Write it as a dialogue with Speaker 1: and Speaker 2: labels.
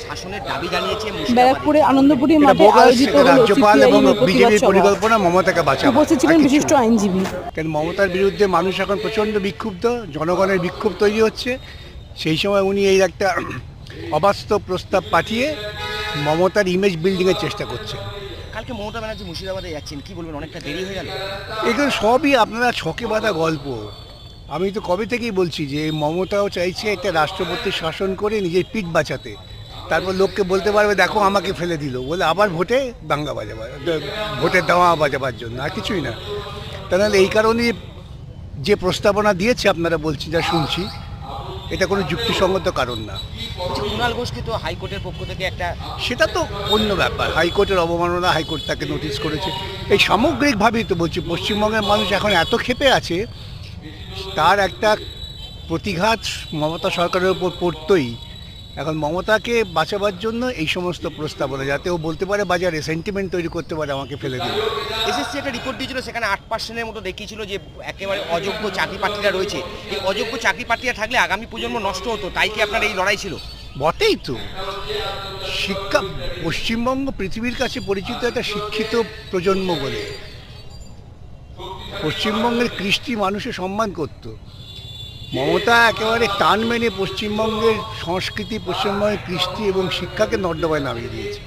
Speaker 1: শাসনের দাবি জানিয়েছে
Speaker 2: ব্যারাকপুরে আনন্দপুরি মাঠে আয়োজিত হলো
Speaker 3: রাজ্যপাল এবং
Speaker 2: সিপিআইএমের প্রতিবাদ
Speaker 3: বিজেপির
Speaker 2: সভা।
Speaker 3: পরিকল্পনা মমতাকে বাঁচানো।
Speaker 2: উপস্থিত ছিলেন বিশিষ্ট আইনজীবী।
Speaker 3: কারণ মমতার বিরুদ্ধে মানুষ এখন প্রচণ্ড বিক্ষুব্ধ, জনগণের বিক্ষোভ তৈরি হচ্ছে। সেই সময় উনি এই একটা অবাস্তব প্রস্তাব পাঠিয়ে মমতার ইমেজ বিল্ডিংয়ের চেষ্টা করছে।
Speaker 1: কালকে মমতা ব্যানার্জি মুর্শিদাবাদে যাচ্ছেন, কি বলবেন? অনেকটা দেরি হয়ে গেল।
Speaker 3: এগুলো সবই আপনারা ছকে বাঁধা গল্প। আমি তো কবে থেকেই বলছি যে মমতাও চাইছে একটা রাষ্ট্রপতি শাসন করে নিজের পিঠ বাঁচাতে, তারপর লোককে বলতে পারবে দেখো আমাকে ফেলে দিল বলে আবার ভোটে দাঙ্গা বাজাবার, ভোটের দাওয়া বাজাবার জন্য, আর কিছুই না। তাহলে এই কারণে যে প্রস্তাবনা দিয়েছে আপনারা বলছি, যা শুনছি, এটা কোনো যুক্তিসঙ্গত কারণ না।
Speaker 1: কুণাল ঘোষকে তো হাইকোর্টের পক্ষ থেকে একটা,
Speaker 3: সেটা তো অন্য ব্যাপার। হাইকোর্টের অবমাননা, হাইকোর্ট তাকে নোটিশ করেছে। এই সামগ্রিকভাবেই তো বলছি, পশ্চিমবঙ্গের মানুষ এখন এত ক্ষেপে আছে, তার একটা প্রতিঘাত মমতা সরকারের উপর পড়তই। এখন মমতাকে বাঁচাবার জন্য এই সমস্ত প্রস্তাবনা, যাতে ও বলতে পারে বাজারে সেন্টিমেন্ট তৈরি করতে পারে আমাকে ফেলে দিল।
Speaker 1: এসএসসি একটা রিপোর্ট দিয়েছিল, সেখানে 8% মতো দেখিয়েছিল যে একেবারে অযোগ্য চাকরি প্রার্থীরা রয়েছে। এই অযোগ্য চাকরি প্রার্থীরা থাকলে আগামী প্রজন্ম নষ্ট হতো, তাই কি আপনার এই লড়াই ছিল?
Speaker 3: বটেই তো। শিক্ষা, পশ্চিমবঙ্গ পৃথিবীর কাছে পরিচিত একটা শিক্ষিত প্রজন্ম বলে। পশ্চিমবঙ্গের কৃষ্টি মানুষের সম্মান করত। মমতা একেবারে টান মেনে পশ্চিমবঙ্গের সংস্কৃতি, পশ্চিমবঙ্গের কৃষ্টি এবং শিক্ষাকে নর্দমায় নামিয়ে দিয়েছে।